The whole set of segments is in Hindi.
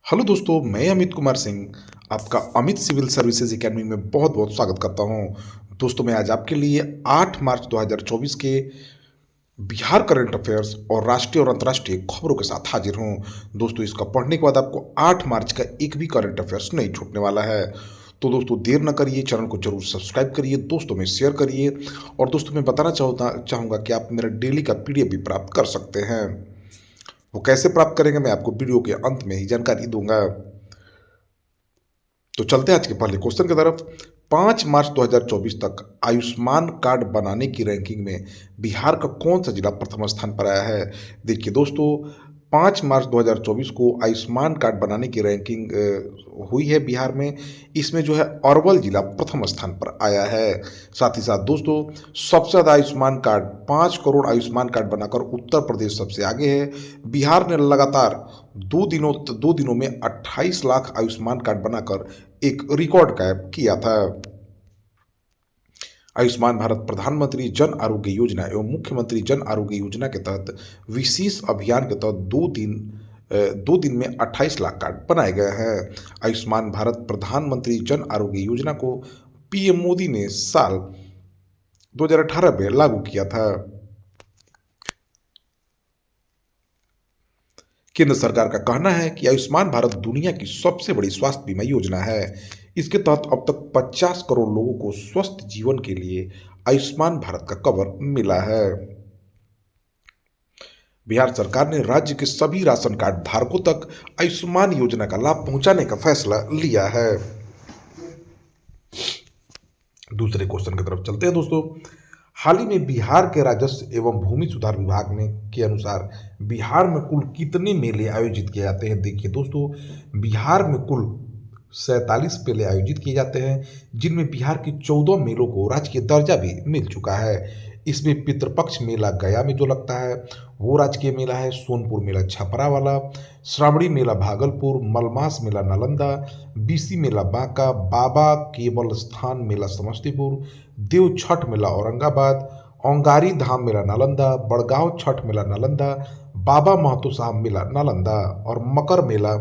हेलो दोस्तों, मैं अमित कुमार सिंह आपका अमित सिविल सर्विसेज एकेडमी में बहुत बहुत स्वागत करता हूं। दोस्तों, मैं आज आपके लिए 8 मार्च 2024 के बिहार करंट अफेयर्स और राष्ट्रीय और अंतर्राष्ट्रीय खबरों के साथ हाजिर हूं। दोस्तों, इसका पढ़ने के बाद आपको 8 मार्च का एक भी करंट अफेयर्स नहीं छूटने वाला है। तो दोस्तों, देर न करिए, चैनल को जरूर सब्सक्राइब करिए, दोस्तों में शेयर करिए। और दोस्तों, मैं बताना चाहूँगा कि आप मेरा डेली का पीडीएफ भी प्राप्त कर सकते हैं। वो कैसे प्राप्त करेंगे, मैं आपको वीडियो के अंत में ही जानकारी दूंगा। तो चलते हैं आज के पहले क्वेश्चन की तरफ। 5 मार्च 2024 तक आयुष्मान कार्ड बनाने की रैंकिंग में बिहार का कौन सा जिला प्रथम स्थान पर आया है? देखिए दोस्तों, 5 मार्च 2024 को आयुष्मान कार्ड बनाने की रैंकिंग हुई है बिहार में। इसमें जो है अरवल जिला प्रथम स्थान पर आया है। साथ ही साथ दोस्तों, सबसे ज़्यादा आयुष्मान कार्ड 5 करोड़ आयुष्मान कार्ड बनाकर उत्तर प्रदेश सबसे आगे है। बिहार ने लगातार दो दिनों में 28 लाख आयुष्मान कार्ड बनाकर एक रिकॉर्ड कायम किया था। आयुष्मान भारत प्रधानमंत्री जन आरोग्य योजना एवं मुख्यमंत्री जन आरोग्य योजना के तहत विशेष अभियान के तहत 2 दिन में 28 लाख कार्ड बनाए गए हैं। आयुष्मान भारत प्रधानमंत्री जन आरोग्य योजना को पीएम मोदी ने साल 2018 में लागू किया था। केंद्र सरकार का कहना है कि आयुष्मान भारत दुनिया की सबसे बड़ी स्वास्थ्य बीमा योजना है। इसके तहत अब तक 50 करोड़ लोगों को स्वस्थ जीवन के लिए आयुष्मान भारत का कवर मिला है। बिहार सरकार ने राज्य के सभी राशन कार्ड धारकों तक आयुष्मान योजना का लाभ पहुंचाने का फैसला लिया है। दूसरे क्वेश्चन की तरफ चलते हैं दोस्तों। हाल ही में बिहार के राजस्व एवं भूमि सुधार विभाग ने के अनुसार बिहार में कुल कितने मेले आयोजित किए जाते हैं? देखिए दोस्तों, बिहार में कुल 47 मेले आयोजित किए जाते हैं, जिनमें बिहार के 14 मेलों को राजकीय दर्जा भी मिल चुका है। इसमें पितृपक्ष मेला गया में जो लगता है वो राजकीय मेला है। सोनपुर मेला छपरा वाला, श्रावणी मेला भागलपुर, मलमास मेला नालंदा, बीसी मेला बांका, बाबा केवल स्थान मेला समस्तीपुर, देव छठ मेला औरंगाबाद, औंगारी धाम मेला नालंदा, बड़गांव छठ मेला नालंदा, बाबा महतो साहब मेला नालंदा और मकर मेला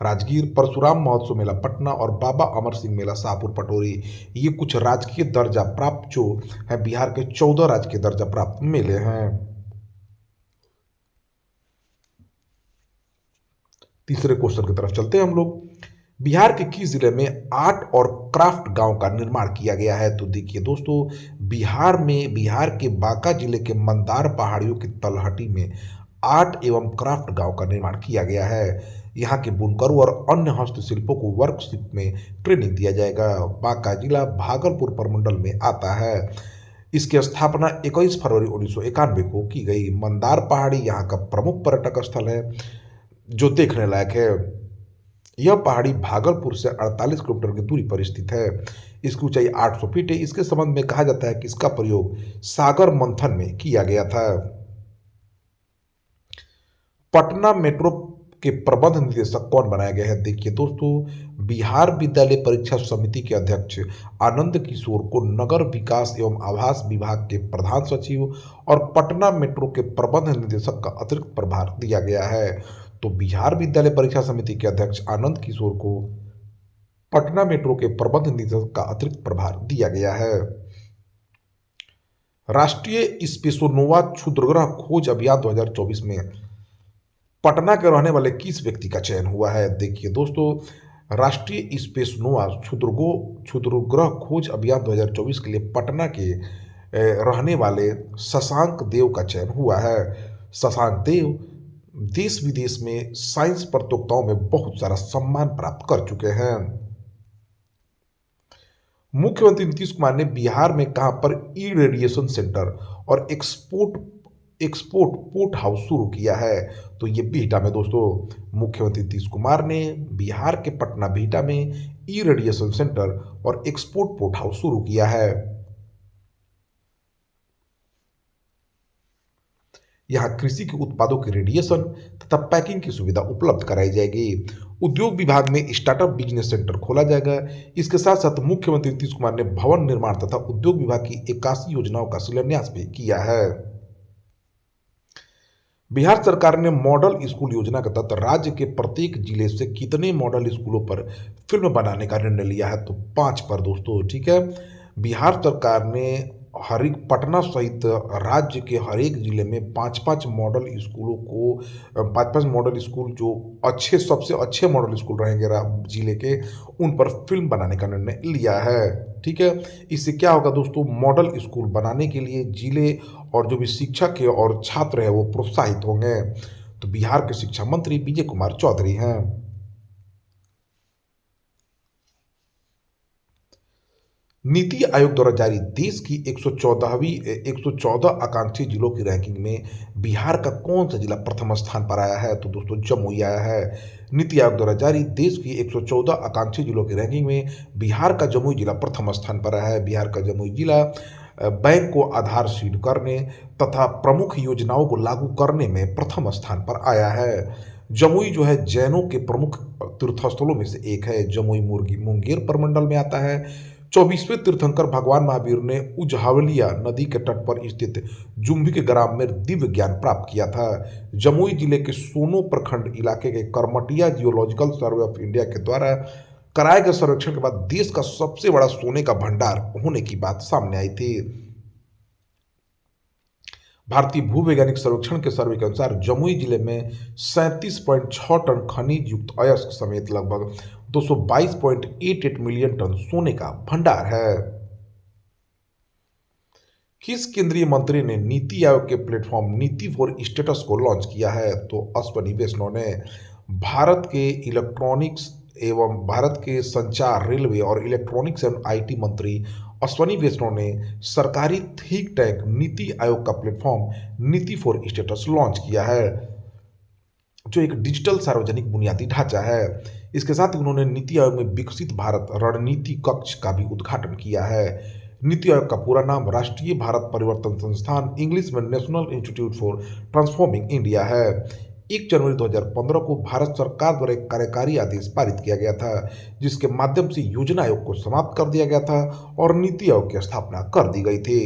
राजगीर, परशुराम महोत्सव मेला पटना और बाबा अमर सिंह मेला शाहपुर पटोरी। ये कुछ राजकीय दर्जा प्राप्त जो है बिहार के 14 राजकीय दर्जा प्राप्त मेले हैं। तीसरे क्वेश्चन की तरफ चलते हैं हम लोग। बिहार के किस जिले में आर्ट और क्राफ्ट गांव का निर्माण किया गया है? तो देखिए दोस्तों, बिहार के बांका जिले के मंदार पहाड़ियों की तलहटी में आर्ट एवं क्राफ्ट गांव का निर्माण किया गया है। यहाँ के बुनकरों और अन्य हस्तशिल्पों को वर्कशॉप में ट्रेनिंग दिया जाएगा। बांका जिला भागलपुर प्रमंडल में आता है। इसकी स्थापना 21 फरवरी 1991 को की गई। मंदार पहाड़ी यहाँ का प्रमुख पर्यटक स्थल है जो देखने लायक है। यह पहाड़ी भागलपुर से 48 किलोमीटर की दूरी पर स्थित है। इसकी ऊंचाई 800 फीट है। इसके संबंध में कहा जाता है कि इसका प्रयोग सागर मंथन में किया गया था। पटना मेट्रो के प्रबंध निदेशक कौन बनाया गया है? देखिए दोस्तों, बिहार विद्यालय परीक्षा समिति के अध्यक्ष आनंद किशोर को नगर विकास एवं आवास विभाग के प्रधान सचिव और पटना मेट्रो के प्रबंध निदेशक का अतिरिक्त प्रभार दिया गया है। तो बिहार विद्यालय परीक्षा समिति के अध्यक्ष आनंद किशोर को पटना मेट्रो के प्रबंध निदेशक का अतिरिक्त प्रभार दिया गया है। राष्ट्रीय स्पेसोनोवा क्षुद्रग्रह खोज अभियान 2024 में पटना के रहने वाले किस व्यक्ति का चयन हुआ है? देखिए दोस्तों, राष्ट्रीय स्पेसनोवा क्षुद्रग्रह खोज अभियान 2024 के लिए पटना के रहने वाले शशांक देव का चयन हुआ है। शशांक देव देश विदेश में साइंस प्रतियोगिताओं में बहुत सारा सम्मान प्राप्त कर चुके हैं। मुख्यमंत्री नीतीश कुमार ने बिहार में कहां पर ई रेडिएशन सेंटर और एक्सपोर्ट पोर्ट हाउस शुरू किया है? तो ये बिहटा में दोस्तों, मुख्यमंत्री नीतीश कुमार ने बिहार के पटना बिहटा में ई रेडिएशन सेंटर और एक्सपोर्ट पोर्ट हाउस शुरू किया है। यहाँ कृषि के उत्पादों के रेडिएशन तथा पैकिंग की सुविधा उपलब्ध कराई जाएगी। उद्योग विभाग में स्टार्टअप बिजनेस सेंटर खोला जाएगा। इसके साथ साथ मुख्यमंत्री नीतीश कुमार ने भवन निर्माण तथा उद्योग विभाग की 81 योजनाओं का शिलान्यास भी किया है। बिहार सरकार ने मॉडल स्कूल योजना के तहत राज्य के प्रत्येक जिले से कितने मॉडल स्कूलों पर फिल्म बनाने का निर्णय लिया है? तो 5 पर दोस्तों, ठीक है। बिहार सरकार ने हर एक पटना सहित राज्य के हर एक जिले में 5-5 मॉडल स्कूलों को 5-5 मॉडल स्कूल जो अच्छे सबसे अच्छे मॉडल स्कूल रहेंगे जिले के, उन पर फिल्म बनाने का निर्णय लिया है, ठीक है। इससे क्या होगा दोस्तों, मॉडल स्कूल बनाने के लिए जिले और जो भी शिक्षक है और छात्र है वो प्रोत्साहित होंगे। तो बिहार के शिक्षा मंत्री विजय कुमार चौधरी हैं। नीति आयोग द्वारा जारी देश की 114 आकांक्षी जिलों की रैंकिंग में बिहार का कौन सा जिला प्रथम स्थान पर आया है? तो दोस्तों जमुई आया है। नीति आयोग द्वारा जारी देश की 114 आकांक्षी जिलों की रैंकिंग में बिहार का जमुई जिला प्रथम स्थान पर आया है। बिहार का जमुई जिला बैंक को आधार सीड करने तथा प्रमुख योजनाओं को लागू करने में प्रथम स्थान पर आया है। जमुई जो है जैनों के प्रमुख तीर्थस्थलों में से एक है। जमुई मुर्गी मुंगेर प्रमंडल में आता है। 24वें तीर्थंकर भगवान महावीर ने उजहावलिया नदी के तट पर स्थित जुम्भी के ग्राम में दिव्य ज्ञान प्राप्त किया था। जमुई जिले के सोनो प्रखंड इलाके के करमटिया जियोलॉजिकल सर्वे ऑफ इंडिया के द्वारा कराए गए सर्वेक्षण के बाद देश का सबसे बड़ा सोने का भंडार होने की बात सामने आई थी। भारतीय भूवैज्ञानिक सर्वेक्षण के सर्वे के अनुसार जमुई जिले में 37.6 टन खनिज युक्त अयस्क समेत लगभग 222.88 मिलियन टन सोने का भंडार है। किस केंद्रीय मंत्री ने नीति आयोग के प्लेटफॉर्म नीति फॉर स्टेटस को लॉन्च किया है? तो अश्विनी वैष्णव ने। भारत के इलेक्ट्रॉनिक्स एवं भारत के संचार, रेलवे और इलेक्ट्रॉनिक्स एवं आईटी मंत्री अश्विनी वैष्णव ने सरकारी थिंक टैंक नीति आयोग का प्लेटफॉर्म नीति फॉर स्टेटस लॉन्च किया है, जो एक डिजिटल सार्वजनिक बुनियादी ढांचा है। इसके साथ ही उन्होंने नीति आयोग में विकसित भारत रणनीति कक्ष का भी उद्घाटन किया है। नीति आयोग का पूरा नाम राष्ट्रीय भारत परिवर्तन संस्थान, इंग्लिश में national institute for transforming India है। 1 जनवरी 2015 को भारत सरकार द्वारा एक कार्यकारी आदेश पारित किया गया था, जिसके माध्यम से योजना आयोग को समाप्त कर दिया गया था और नीति आयोग की स्थापना कर दी गई थी।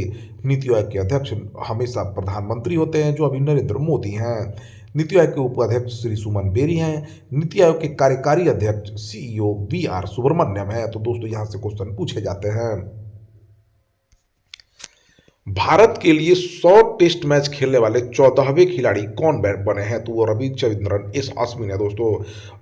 नीति आयोग के अध्यक्ष हमेशा प्रधानमंत्री होते हैं, जो अभी नरेंद्र मोदी हैं। नीति आयोग के उपाध्यक्ष श्री सुमन बेरी हैं। नीति आयोग के कार्यकारी अध्यक्ष सीईओ वी.आर. सुब्रमण्यम है। तो दोस्तों यहाँ से क्वेश्चन पूछे जाते हैं। भारत के लिए 100 टेस्ट मैच खेलने वाले 14वें खिलाड़ी कौन बने हैं? तो वो रविचंद्रन अश्विन है दोस्तों।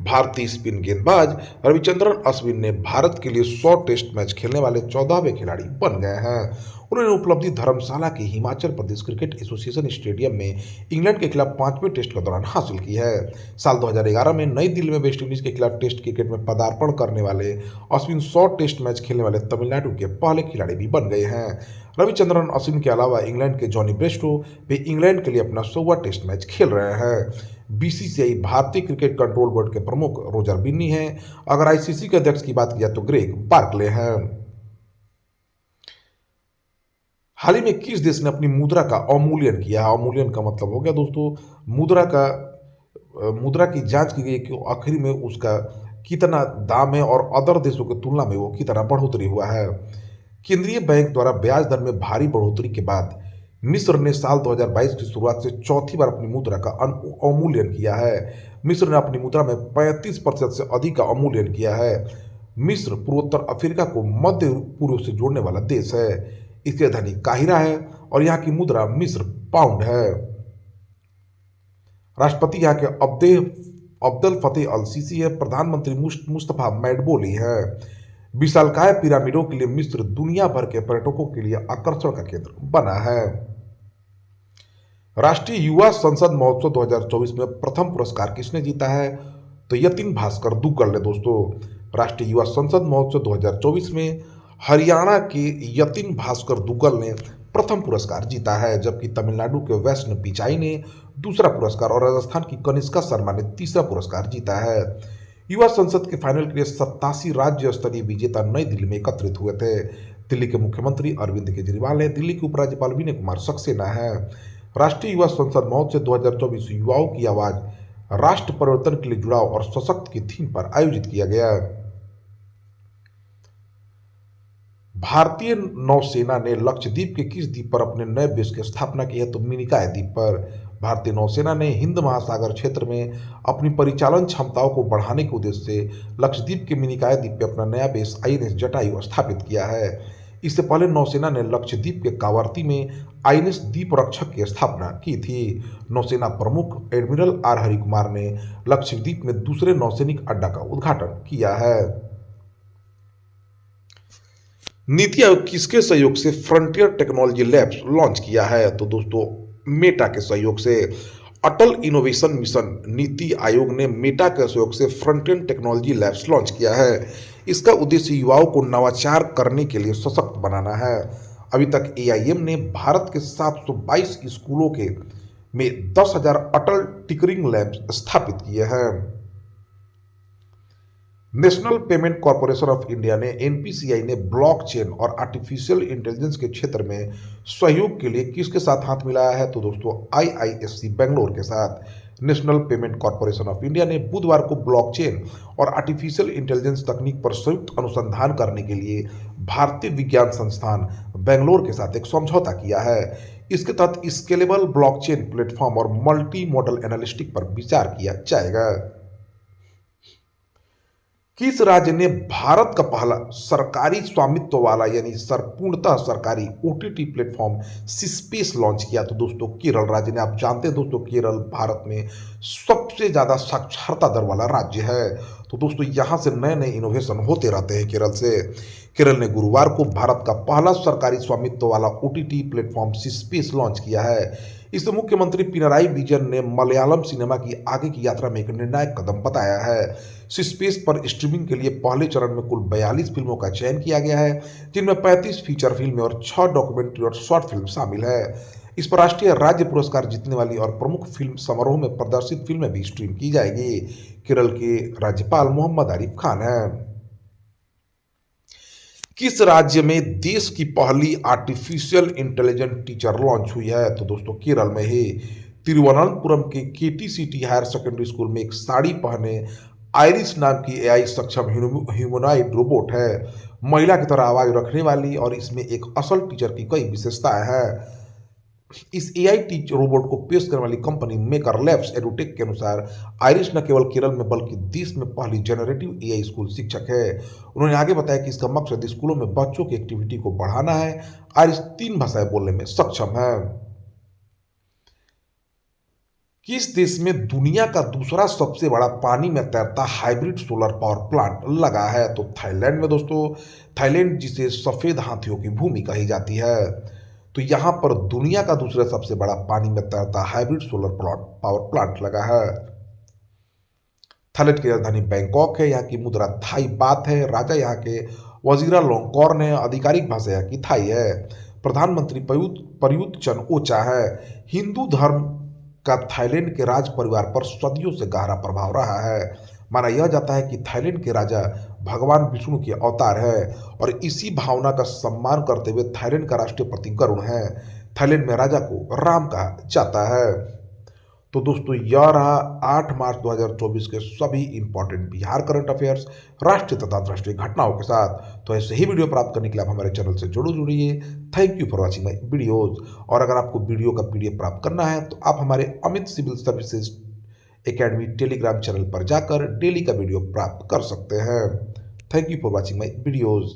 भारतीय स्पिन गेंदबाज रविचंद्रन अश्विन ने भारत के लिए 100 टेस्ट मैच खेलने वाले 14वें खिलाड़ी बन गए हैं। उन्होंने उपलब्धि धर्मशाला के Himachal Pradesh cricket association stadium में इंग्लैंड के खिलाफ 5वें टेस्ट के दौरान हासिल की है। साल 2011 में नई दिल्ली में वेस्टइंडीज के खिलाफ टेस्ट क्रिकेट में पदार्पण करने वाले अश्विन 100 टेस्ट मैच खेलने वाले तमिलनाडु के पहले खिलाड़ी भी बन गए हैं। रविचंद्रन अश्विन के अलावा इंग्लैंड के जॉनी ब्रेस्टो भी इंग्लैंड के लिए अपना 100वां टेस्ट मैच खेल रहे हैं। बीसीसीआई भारतीय क्रिकेट कंट्रोल बोर्ड के प्रमुख रोजर बिन्नी हैं। अगर आईसीसी के अध्यक्ष की बात की जाए तो ग्रेग बार्कले हैं। हाल ही में किस देश ने अपनी मुद्रा का अवमूल्यन किया है? अवमूल्यन का मतलब हो गया दोस्तों मुद्रा की जांच की गई कि आखिर में उसका कितना दाम है और अदर देशों की तुलना में वो कितना बढ़ोतरी हुआ है। केंद्रीय बैंक द्वारा ब्याज दर में भारी बढ़ोतरी के बाद मिस्र ने साल 2022 की शुरुआत से चौथी बार अपनी मुद्रा का अवमूल्यन किया है। मिस्र ने अपनी मुद्रा में 35% से अधिक का अवमूल्यन किया है। मिस्र पूर्वोत्तर अफ्रीका को मध्य पूर्व से जोड़ने वाला देश है। इसकी राजधानी काहिरा है और यहाँ की मुद्रा मिस्र पाउंड है। राष्ट्रपति यहाँ के अब्देल फतेह अल सीसी है। प्रधानमंत्री मुस्तफा मैडबोली है। विशालकाय पिरामिडों के लिए मिस्र दुनिया भर के पर्यटकों के लिए आकर्षण का केंद्र बना है। राष्ट्रीय युवा संसद महोत्सव 2024 में प्रथम पुरस्कार किसने जीता है? तो यतिन भास्कर दुग्गल ने दोस्तों। राष्ट्रीय युवा संसद महोत्सव 2024 में हरियाणा के यतिन भास्कर दुग्गल ने प्रथम पुरस्कार जीता है, जबकि तमिलनाडु के वैष्णव पिचाई ने दूसरा पुरस्कार और राजस्थान की कनिष्का शर्मा ने तीसरा पुरस्कार जीता है। युवा संसद के फाइनल के लिए 87 राज्य स्तरीय विजेता नई दिल्ली में एकत्रित हुए थे। दिल्ली के मुख्यमंत्री अरविंद केजरीवाल है। दिल्ली के उपराज्यपाल विनय कुमार सक्सेना है। राष्ट्रीय युवा संसद महोत्सव 2024 युवाओं की आवाज राष्ट्र परिवर्तन के लिए जुड़ाव और सशक्त की थीम पर आयोजित किया गया। भारतीय नौसेना ने लक्षद्वीप के किस द्वीप पर अपने नए बेस की स्थापना की है? तो मिनिकॉय द्वीप पर। भारतीय नौसेना ने हिंद महासागर क्षेत्र में अपनी परिचालन क्षमताओं को बढ़ाने के उद्देश्य से लक्षद्वीप के मिनिकॉय द्वीप पे अपना नया बेस आईएनएस जटायु स्थापित किया है। इससे पहले नौसेना ने लक्षद्वीप के कावरती में आईएनएस द्वीप रक्षक की स्थापना की थी। नौसेना प्रमुख एडमिरल आर हरिकुमार ने लक्षद्वीप में दूसरे नौसैनिक अड्डा का उद्घाटन किया है। नीति आयोग किसके सहयोग से फ्रंटियर टेक्नोलॉजी लैब्स लॉन्च किया है? तो दोस्तों मेटा के सहयोग से। अटल इनोवेशन मिशन नीति आयोग ने मेटा के सहयोग से फ्रंटियर टेक्नोलॉजी लैब्स लॉन्च किया है। इसका उद्देश्य युवाओं को नवाचार करने के लिए सशक्त बनाना है। अभी तक एआईएम ने भारत के 722 स्कूलों के में 10,000 अटल टिकरिंग लैब्स स्थापित किए हैं। National payment corporation of India ने एनपीसीआई ने ब्लॉकचेन और आर्टिफिशियल इंटेलिजेंस के क्षेत्र में सहयोग के लिए किसके साथ हाथ मिलाया है? तो दोस्तों आईआईएससी बेंगलोर के साथ। National payment corporation of India ने बुधवार को ब्लॉकचेन और आर्टिफिशियल इंटेलिजेंस तकनीक पर संयुक्त अनुसंधान करने के लिए भारतीय विज्ञान संस्थान बेंगलोर के साथ एक समझौता किया है। इसके तहत स्केलेबल ब्लॉकचेन प्लेटफॉर्म और मल्टी मॉडल एनालिस्टिक पर विचार किया जाएगा। किस राज्य ने भारत का पहला सरकारी स्वामित्व वाला यानी पूर्णतः सरकारी ओटीटी प्लेटफॉर्म सिस्पेस लॉन्च किया? तो दोस्तों केरल राज्य ने। आप जानते हैं दोस्तों केरल भारत में सबसे ज़्यादा साक्षरता दर वाला राज्य है। तो दोस्तों यहाँ से नए नए इनोवेशन होते रहते हैं केरल से। केरल ने गुरुवार को भारत का पहला सरकारी स्वामित्व वाला ओटीटी प्लेटफॉर्म सिस्पेस लॉन्च किया है। इसे मुख्यमंत्री पिनराई विजयन ने मलयालम सिनेमा की आगे की यात्रा में एक निर्णायक कदम बताया है। सिस्पेस पर स्ट्रीमिंग के लिए पहले चरण में कुल 42 फिल्मों का चयन किया गया है, जिनमें 35 फीचर फिल्में और 6 डॉक्यूमेंट्री और शॉर्ट फिल्म शामिल है। इस पर राष्ट्रीय राज्य पुरस्कार जीतने वाली और प्रमुख फिल्म समारोह में प्रदर्शित फिल्में भी स्ट्रीम की जाएगी। केरल के राज्यपाल मोहम्मद आरिफ खान हैं। किस राज्य में देश की पहली आर्टिफिशियल इंटेलिजेंट टीचर लॉन्च हुई है? तो दोस्तों केरल में ही तिरुवनंतपुरम के केटीसीटी हायर सेकेंडरी स्कूल में एक साड़ी पहने आयरिस नाम की एआई सक्षम ह्यूमनॉइड रोबोट है। महिला की तरह आवाज रखने वाली और इसमें एक असल टीचर की कई विशेषताएं हैं। इस एआई टीचर रोबोट को पेश करने वाली कंपनी मेकर लैब्स एडुटेक के अनुसार आयरिस न केवल केरल में बल्कि देश में पहली जनरेटिव एआई स्कूल शिक्षक है। उन्होंने आगे बताया कि इसका मकसद स्कूलों में बच्चों की एक्टिविटी को बढ़ाना है। आयरिस 3 भाषाएं बोलने में सक्षम है। किस देश में दुनिया का दूसरा सबसे बड़ा पानी में तैरता हाइब्रिड सोलर पावर प्लांट लगा है? तो थाईलैंड में दोस्तों। थाईलैंड जिसे सफेद हाथियों की भूमि कही जाती है। तो यहाँ पर दुनिया का दूसरा सबसे बड़ा पानी में तैरता हाइब्रिड सोलर पावर प्लांट लगा है। थाईलैंड की राजधानी बैंकॉक है। यहाँ की मुद्रा थाई बात है। राजा यहाँ के वजीरा लोंगकॉर्न है। आधिकारिक भाषा यहाँ की थाई है। प्रधानमंत्री प्रयुत चन ओचा है। हिंदू धर्म का थाईलैंड के राज परिवार पर सदियों से गहरा प्रभाव रहा है। माना यह जाता है कि थाईलैंड के राजा भगवान विष्णु के अवतार है और इसी भावना का सम्मान करते हुए थाईलैंड का राष्ट्रीय प्रतीक गरुड़ है। थाईलैंड में राजा को राम कहा जाता है। तो दोस्तों यह रहा 8 मार्च 2024 के सभी इंपॉर्टेंट बिहार करंट अफेयर्स, राष्ट्रीय तथा अंतर्राष्ट्रीय घटनाओं के साथ। तो ऐसे ही वीडियो प्राप्त करने के लिए आप हमारे चैनल से जरूर जुड़िए। Thank you for watching my videos. और अगर आपको वीडियो का पीडीएफ प्राप्त करना है तो आप हमारे Amit civil services academy Telegram channel पर जाकर डेली का वीडियो प्राप्त कर सकते हैं। Thank you for watching my videos.